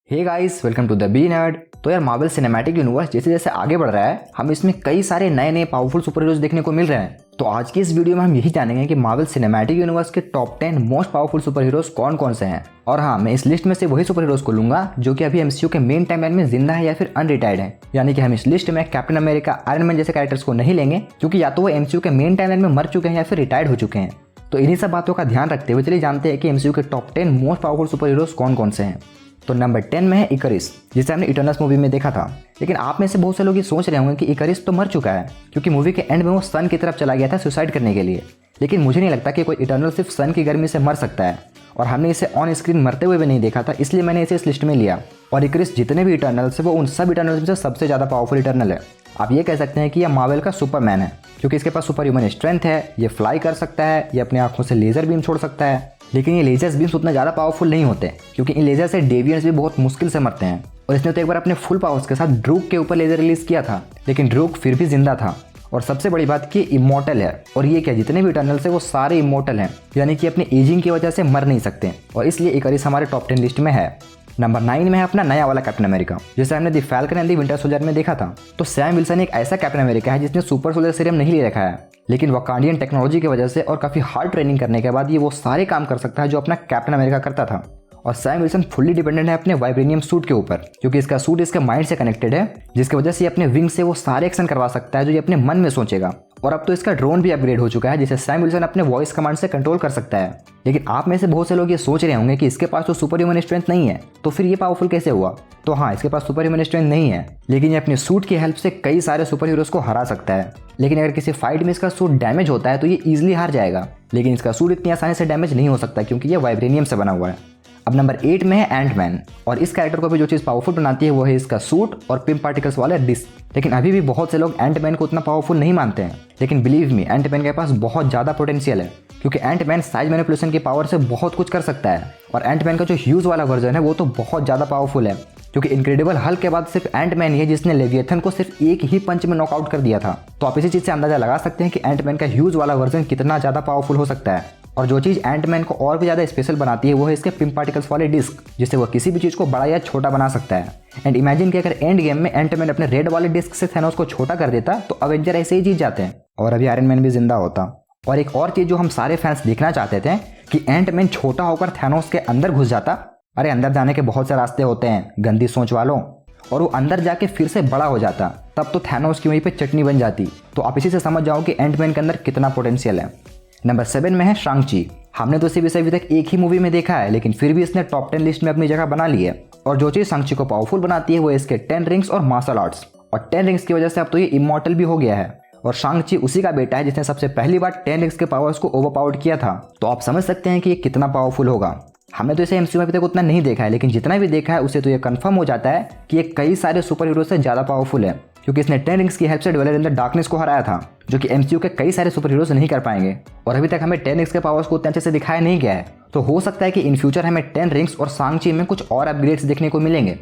Hey guys, welcome to the B nerd. तो यार Marvel cinematic universe जैसे जैसे आगे बढ़ रहा है, हम इसमें कई सारे नए नए पावरफुल सुपर हीरोज देखने को मिल रहे हैं। तो आज की इस वीडियो में हम यही जानेंगे कि मार्वल सिनेमैटिक यूनिवर्स के top 10 most powerful super heroes कौन कौन से हैं। और हाँ, मैं इस लिस्ट में से वही सुपर हीरोज को लूंगा जो कि अभी एमसीयू के मेन टाइमलाइन में जिंदा है या फिर अनरिटायर्ड है। यानी कि हम इस लिस्ट में कैप्टन अमेरिका, आयरन मैन जैसे कैरेक्टर्स को नहीं लेंगे, क्योंकि या तो वो एमसीयू के मेन टाइमलाइन में मर चुके हैं या फिर रिटायर्ड हो चुके हैं। तो इन्हीं सब बातों का ध्यान रखते हुए चलिए जानते हैं कि एमसीयू के top 10 most powerful super heroes कौन कौन से हैं। तो नंबर 10 में है इकरिस, जिसे हमने इटर्नल्स मूवी में देखा था। लेकिन आप में से बहुत से लोग ये सोच रहे होंगे कि इकरिस तो मर चुका है, क्योंकि मूवी के एंड में वो सन की तरफ चला गया था सुसाइड करने के लिए। लेकिन मुझे नहीं लगता कि कोई इटर्नल सिर्फ सन की गर्मी से मर सकता है, और हमने इसे ऑन स्क्रीन मरते हुए भी नहीं देखा था, इसलिए मैंने इसे इस लिस्ट में लिया। और इकरिस जितने भी इटर्नल्स है वो उन सब इटर्नल्स में से सबसे ज़्यादा पावरफुल इटर्नल है। आप ये कह सकते हैं कि यह मार्वल का सुपरमैन है, क्योंकि इसके पास सुपर ह्यूमन स्ट्रेंथ है, ये फ्लाई कर सकता है, ये अपनी आंखों से लेजर बीम छोड़ सकता है। लेकिन ये लेजर्स बीम्स उतना ज़्यादा पावरफुल नहीं होते, क्योंकि इन लेजर से डेवियंस भी बहुत मुश्किल से मरते हैं। और इसने तो एक बार अपने फुल पावर्स के साथ ड्रूक के ऊपर लेजर रिलीज किया था, लेकिन ड्रूक फिर भी जिंदा था। और सबसे बड़ी बात कि इमॉर्टल है, और ये क्या, जितने भी इटर्नल्स है वो सारे इमॉर्टल हैं, यानी कि अपनी एजिंग की वजह से मर नहीं सकते। और इसलिए इकरिस हमारे टॉप 10 लिस्ट में है। नंबर 9 में है अपना नया वाला कैप्टन अमेरिका, जैसे हमने the falcon and the winter soldier में देखा था। तो सैम विल्सन एक ऐसा कैप्टन अमेरिका है जिसने सुपर सोल्जर सीरम नहीं ले रखा है, लेकिन वकांडियन टेक्नोलॉजी की वजह से और काफ़ी हार्ड ट्रेनिंग करने के बाद ये वो सारे काम कर सकता है जो अपना कैप्टन अमेरिका करता था। और सैम विल्सन फुल्ली डिपेंडेंट है अपने वाइब्रेनियम सूट के ऊपर, क्योंकि इसका सूट इसके माइंड से कनेक्टेड है, जिसकी वजह से ये अपने विंग से वो सारे एक्शन करवा सकता है जो ये अपने मन में सोचेगा। और अब तो इसका ड्रोन भी अपग्रेड हो चुका है, जिसे सैम विल्सन अपने वॉइस कमांड से कंट्रोल कर सकता है। लेकिन आप में से बहुत से लोग ये सोच रहे होंगे कि इसके पास तो सुपर ह्यूमन स्ट्रेंथ नहीं है, तो फिर ये पावरफुल कैसे हुआ। तो हाँ, इसके पास सुपर ह्यूमन स्ट्रेंथ नहीं है, लेकिन ये अपने सूट की हेल्प से कई सारे सुपर हीरोज को हरा सकता है। लेकिन अगर किसी फाइट में इसका सूट डैमेज होता है तो ये ईजिली हार जाएगा। लेकिन इसका सूट इतनी आसानी से डैमेज नहीं हो सकता, क्योंकि ये वाइब्रेनियम से बना हुआ है। अब नंबर 8 में है एंट मैन, और इस कैरेक्टर को भी जो चीज़ पावरफुल बनाती है वो है इसका सूट और पिम पार्टिकल्स वाले डिस्क। लेकिन अभी भी बहुत से लोग एंट मैन को उतना पावरफुल नहीं मानते हैं, लेकिन बिलीव मी, एंट मैन के पास बहुत ज़्यादा पोटेंशियल है, क्योंकि एंट मैन साइज मैनिपुलेशन की पावर से बहुत कुछ कर सकता है। और एंट मैन का जो ह्यूज वाला वर्जन है वो तो बहुत ज़्यादा पावरफुल है, क्योंकि इनक्रेडिबल हल्क के बाद सिर्फ एंट मैन ही है जिसने लेविएथन को सिर्फ एक ही पंच में नॉकआउट कर दिया था। तो आप इसी चीज़ से अंदाजा लगा सकते हैं कि एंट मैन का ह्यूज वाला वर्जन कितना ज़्यादा पावरफुल हो सकता है। और जो चीज़ एंट मैन को और भी ज़्यादा स्पेशल बनाती है वो है इसके पिम पार्टिकल्स वाले डिस्क, जिससे वो किसी भी चीज़ को बड़ा या छोटा बना सकता है। एंड इमेजिन कि अगर एंड गेम में एंट मैन अपने रेड वाले डिस्क से थैनोस को छोटा कर देता तो अवेंजर ऐसे ही जीत जाते हैं, और अभी आयरन मैन भी जिंदा होता। और एक और चीज़ जो हम सारे फैंस देखना चाहते थे कि एंट मैन छोटा होकर थैनोस के अंदर घुस जाता। अरे अंदर जाने के बहुत से रास्ते होते हैं गंदी सोच वालों, और वो अंदर जाके फिर से बड़ा हो जाता, तब तो थैनोस की वहीं पे चटनी बन जाती। तो आप इसी से समझ जाओ कि एंट मैन के अंदर कितना पोटेंशियल है। नंबर 7 में है शांग-ची। हमने तो इसे अभी तक एक ही मूवी में देखा है, लेकिन फिर भी इसने टॉप 10 लिस्ट में अपनी जगह बना ली है। और जो चीज़ शांग-ची को पावरफुल बनाती है वो इसके 10 रिंग्स और मार्शल आर्ट्स। और 10 रिंग्स की वजह से अब तो ये इमॉर्टल भी हो गया है। और शांग-ची उसी का बेटा है जिसने सबसे पहली बार 10 रिंग्स के पावर्स को ओवरपावर्ड किया था। तो आप समझ सकते हैं कि ये कितना पावरफुल होगा। हमने तो इसे एमसीयू में अभी तक उतना नहीं देखा है, लेकिन जितना भी देखा है उसे तो ये कंफर्म हो जाता है कि ये कई सारे सुपर हीरो से ज़्यादा पावरफुल है, क्योंकि इसने 10 रिंग्स की हेल्प से ड्वेलर इन द डार्कनेस को हराया था, जो कि एमसीयू के कई सारे सुपर हीरोज नहीं कर पाएंगे। और अभी तक हमें 10 रिंग्स के पावर्स को उतने अच्छे से दिखाया नहीं गया है, तो हो सकता है कि इन फ्यूचर हमें 10 रिंग्स और शांग-ची में कुछ और अपग्रेड्स देखने को मिलेंगे।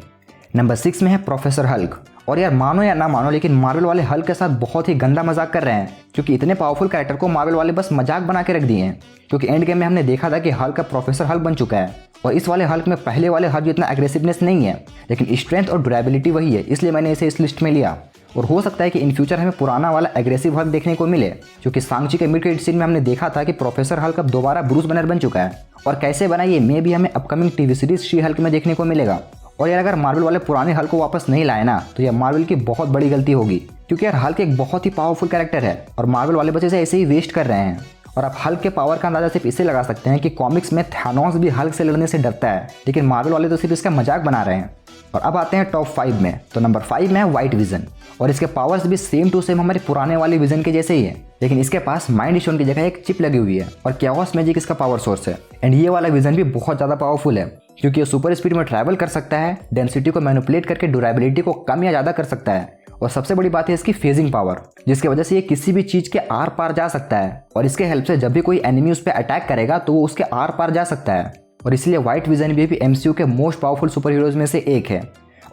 नंबर 6 में है प्रोफेसर हल्क। और यार मानो या ना मानो, लेकिन मार्वल वाले हल्क के साथ बहुत ही गंदा मजाक कर रहे हैं, क्योंकि इतने पावरफुल कैरेक्टर को मार्वल वाले बस मजाक बना के रख दिए हैं। क्योंकि एंड गेम में हमने देखा था कि हल्क का प्रोफेसर हल्क बन चुका है, और इस वाले हल्क में पहले वाले हल्क जितना एग्रेसिवनेस नहीं है, लेकिन स्ट्रेंथ और ड्यूरेबिलिटी वही है, इसलिए मैंने इसे इस लिस्ट में लिया। और हो सकता है कि इन फ्यूचर हमें पुराना वाला एग्रेसिव हल्क देखने को मिले, क्योंकि शांग-ची के मिड क्रेडिट सीन में हमने देखा था कि प्रोफेसर हल्क अब दोबारा ब्रूस बैनर बन चुका है। और कैसे बना ये मे भी हमें upcoming TV series she Hulk में देखने को मिलेगा। और यार अगर मार्वल वाले पुराने हल्क को वापस नहीं लाए ना, तो यह मार्वल की बहुत बड़ी गलती होगी, क्योंकि यार हल्क एक बहुत ही पावरफुल कैरेक्टर है, और मार्वल वाले बस इसे ऐसे ही वेस्ट कर रहे हैं। और आप हल्क के पावर का अंदाजा सिर्फ इससे लगा सकते हैं कि कॉमिक्स में थैनोस भी हल्क से लड़ने से डरता है, लेकिन मार्वल वाले तो सिर्फ इसका मजाक बना रहे हैं। और अब आते हैं टॉप 5 में। तो नंबर 5 में है व्हाइट विजन, और इसके पावर्स भी सेम टू सेम हमारे पुराने वाले विजन के जैसे ही है, लेकिन इसके पास माइंड स्टोन की जगह एक चिप लगी हुई है, और कैओस मैजिक इसका पावर सोर्स है। एंड ये वाला विजन भी बहुत ज़्यादा पावरफुल है, क्योंकि ये सुपर स्पीड में ट्रैवल कर सकता है, डेंसिटी को मैनिपुलेट करके ड्यूरेबिलिटी को कम या ज़्यादा कर सकता है। और सबसे बड़ी बात है इसकी फेजिंग पावर, जिसकी वजह से ये किसी भी चीज़ के आर पार जा सकता है, और इसके हेल्प से जब भी कोई एनिमी उस पर अटैक करेगा तो वो उसके आर पार जा सकता है। और इसलिए व्हाइट विजन भी एमसीयू के मोस्ट पावरफुल सुपर हीरोज में से एक है।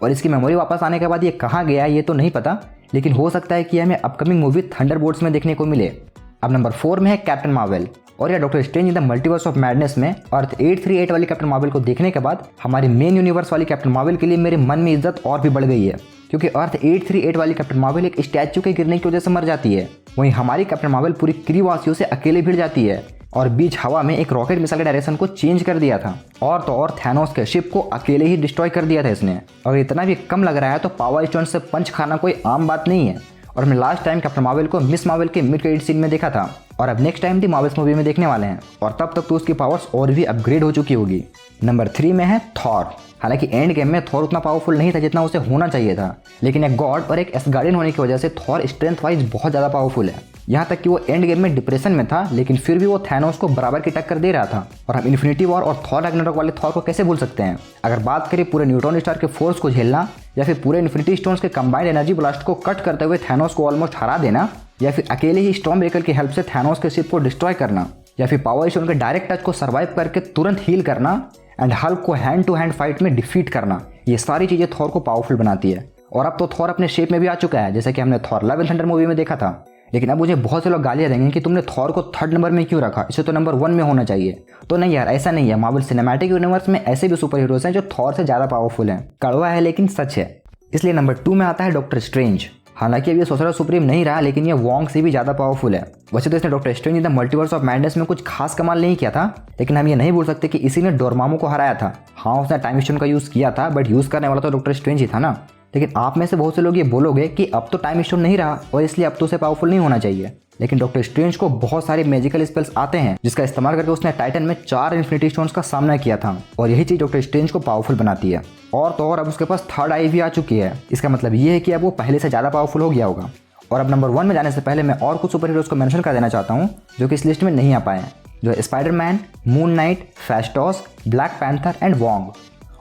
और इसकी मेमोरी वापस आने के बाद ये कहाँ गया ये तो नहीं पता, लेकिन हो सकता है कि हमें अपकमिंग मूवी थंडरबोल्ट्स में देखने को मिले। अब नंबर 4 में है कैप्टन मार्वल। और यह doctor strange in the multiverse of madness में अर्थ 838 वाली कैप्टन मार्वल को देखने के बाद हमारी मेन यूनिवर्स वाली कैप्टन मार्वल के लिए मेरे मन में इज्जत और भी बढ़ गई है, क्योंकि अर्थ 838 वाली कैप्टन मार्वल एक स्टैचू के गिरने की वजह से मर जाती है। वहीं हमारी कैप्टन मार्वल पूरी क्रीवासियों से अकेले भिड़ जाती है और बीच हवा में एक रॉकेट मिसाइल के डायरेक्शन को चेंज कर दिया था। और तो और थैनोस के शिप को अकेले ही डिस्ट्रॉय कर दिया था इसने। और इतना भी कम लग रहा है तो पावर स्टोन से पंच खाना कोई आम बात नहीं है। और हमने लास्ट टाइम कैप्टन मार्वल को मिस मार्वल के मिड क्रेडिट सीन में देखा था, और अब नेक्स्ट टाइम दी मार्वल्स मूवी में देखने वाले हैं, और तब तक तो उसकी पावर्स और भी अपग्रेड हो चुकी होगी। नंबर 3 में है थॉर। हालांकि एंड गेम में थॉर उतना पावरफुल नहीं था जितना उसे होना चाहिए था, लेकिन एक गॉड और एक एसगार्डियन होने की वजह से थॉर स्ट्रेंथ वाइज बहुत ज़्यादा पावरफुल है। यहाँ तक कि वो एंड गेम में डिप्रेशन में था, लेकिन फिर भी वो थैनोस को बराबर की टक्कर दे रहा था। और हम इन्फिनिटी वॉर और थॉर रैग्नारोक वाले थॉर को कैसे भूल सकते हैं। अगर बात करें पूरे न्यूट्रॉन स्टार के फोर्स को झेलना, या फिर पूरे इन्फिनिटी स्टोन्स के कंबाइंड एनर्जी ब्लास्ट को कट करते हुए थैनोस को ऑलमोस्ट हरा देना, या फिर अकेले ही स्टॉर्म ब्रेकर की हेल्प से थैनोस के शिप को डिस्ट्रॉय करना, या फिर पावर स्टोन के डायरेक्ट टच को सर्वाइव करके तुरंत हील करना एंड हल्क को हैंड टू हैंड फाइट में डिफीट करना, ये सारी चीज़ें थॉर को पावरफुल बनाती है। और अब तो थॉर अपने शेप में भी आ चुका है, जैसे कि हमने Thor love and thunder movie में देखा था। लेकिन अब मुझे बहुत से लोग गालियाँ देंगे कि तुमने थॉर को 3rd नंबर में क्यों रखा, इसे तो नंबर 1 में होना चाहिए। तो नहीं यार, ऐसा नहीं है। मार्वल सिनेमैटिक यूनिवर्स में ऐसे भी सुपर हीरोज हैं जो थॉर से ज़्यादा पावरफुल हैं। कड़वा है लेकिन सच है। इसलिए नंबर 2 में आता है डॉक्टर स्ट्रेंज। हालांकि अब ये सोसरा सुप्रीम नहीं रहा, लेकिन ये वॉन्ग से भी ज़्यादा पावरफुल है। वैसे तो इसने doctor strange in the multiverse of madness में कुछ खास कमाल नहीं किया था, लेकिन हम ये नहीं भूल सकते कि इसी ने डोरमामू को हराया था। हाँ, उसने टाइम स्टोन का यूज़ किया था, बट यूज़ करने वाला तो डॉक्टर स्ट्रेंज ही था ना। लेकिन आप में से बहुत से लोग ये बोलोगे कि अब तो टाइम स्टोन नहीं रहा और इसलिए अब तो उसे पावरफुल नहीं होना चाहिए। लेकिन डॉक्टर स्ट्रेंज को बहुत सारे मैजिकल स्पेल्स आते हैं, जिसका इस्तेमाल करके उसने टाइटन में 4 इन्फिनिटी स्टोन्स का सामना किया था, और यही चीज़ डॉक्टर स्ट्रेंज को पावरफुल बनाती है। और तो और अब उसके पास 3rd आई भी आ चुकी है। इसका मतलब ये है कि अब वो पहले से ज़्यादा पावरफुल हो गया होगा। और अब नंबर 1 में जाने से पहले मैं और कुछ सुपर हीरोज को मेंशन कर देना चाहता हूँ जो कि इस लिस्ट में नहीं आ पाए हैं, जो है स्पाइडरमैन, मून नाइट, फैस्टॉस, ब्लैक पैंथर एंड वॉन्ग।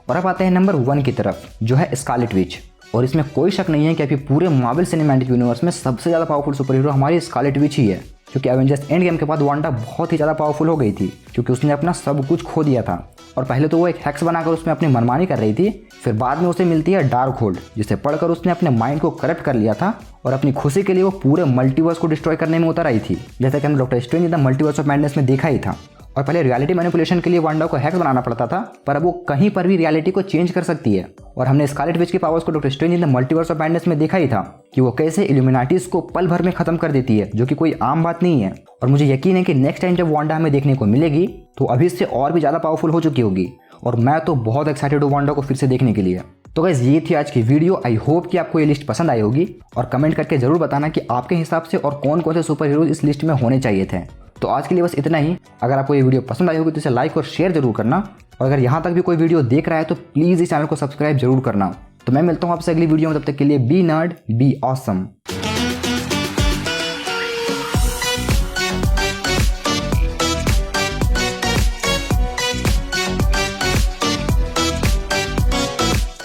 और अब आते हैं नंबर 1 की तरफ, जो है स्कारलेट विच। और इसमें कोई शक नहीं है कि अभी पूरे मार्वल सिनेमैटिक यूनिवर्स में सबसे ज़्यादा पावरफुल सुपर हीरो हमारी स्कारलेट विच ही है, क्योंकि एवेंजर्स एंड गेम के बाद वांडा बहुत ही ज़्यादा पावरफुल हो गई थी, क्योंकि उसने अपना सब कुछ खो दिया था। और पहले तो वो एक हैक्स बनाकर उसमें अपनी मनमानी कर रही थी, फिर बाद में उसे मिलती है डार्क होल्ड, जिसे पढ़कर उसने अपने माइंड को करप्ट कर लिया था, और अपनी खुशी के लिए वो पूरे मल्टीवर्स को डिस्ट्रॉय करने में उतर आई थी, जैसा कि हमने doctor strange in the multiverse of madness में देखा ही था। और पहले रियलिटी मैनिपुलेशन के लिए वांडा को हैक्स बनाना पड़ता था, पर अब वो कहीं पर भी रियलिटी को चेंज कर सकती है। और हमने स्कारलेट विच की पावर्स को doctor strange in the multiverse of madness में देखा ही था कि वो कैसे इल्यूमिनाटीज को पल भर में खत्म कर देती है, जो कि कोई आम बात नहीं है। और मुझे यकीन है कि नेक्स्ट टाइम जब वांडा हमें देखने को मिलेगी तो अभी से और भी ज़्यादा पावरफुल हो चुकी होगी, और मैं तो बहुत एक्साइटेड हूँ वांडा को फिर से देखने के लिए। तो गाइस, ये थी आज की वीडियो। आई होप कि आपको ये लिस्ट पसंद आई होगी, और कमेंट करके जरूर बताना कि आपके हिसाब से और कौन कौन से सुपर हीरोज इस लिस्ट में होने चाहिए थे। तो आज के लिए बस इतना ही। अगर आपको ये वीडियो पसंद आई होगी तो इसे लाइक और शेयर जरूर करना, और अगर यहाँ तक भी कोई वीडियो देख रहा है तो प्लीज़ इस चैनल को सब्सक्राइब जरूर करना। तो मैं मिलता हूँ आपसे अगली वीडियो में, तब तक के लिए बी नर्ड बी ऑसम।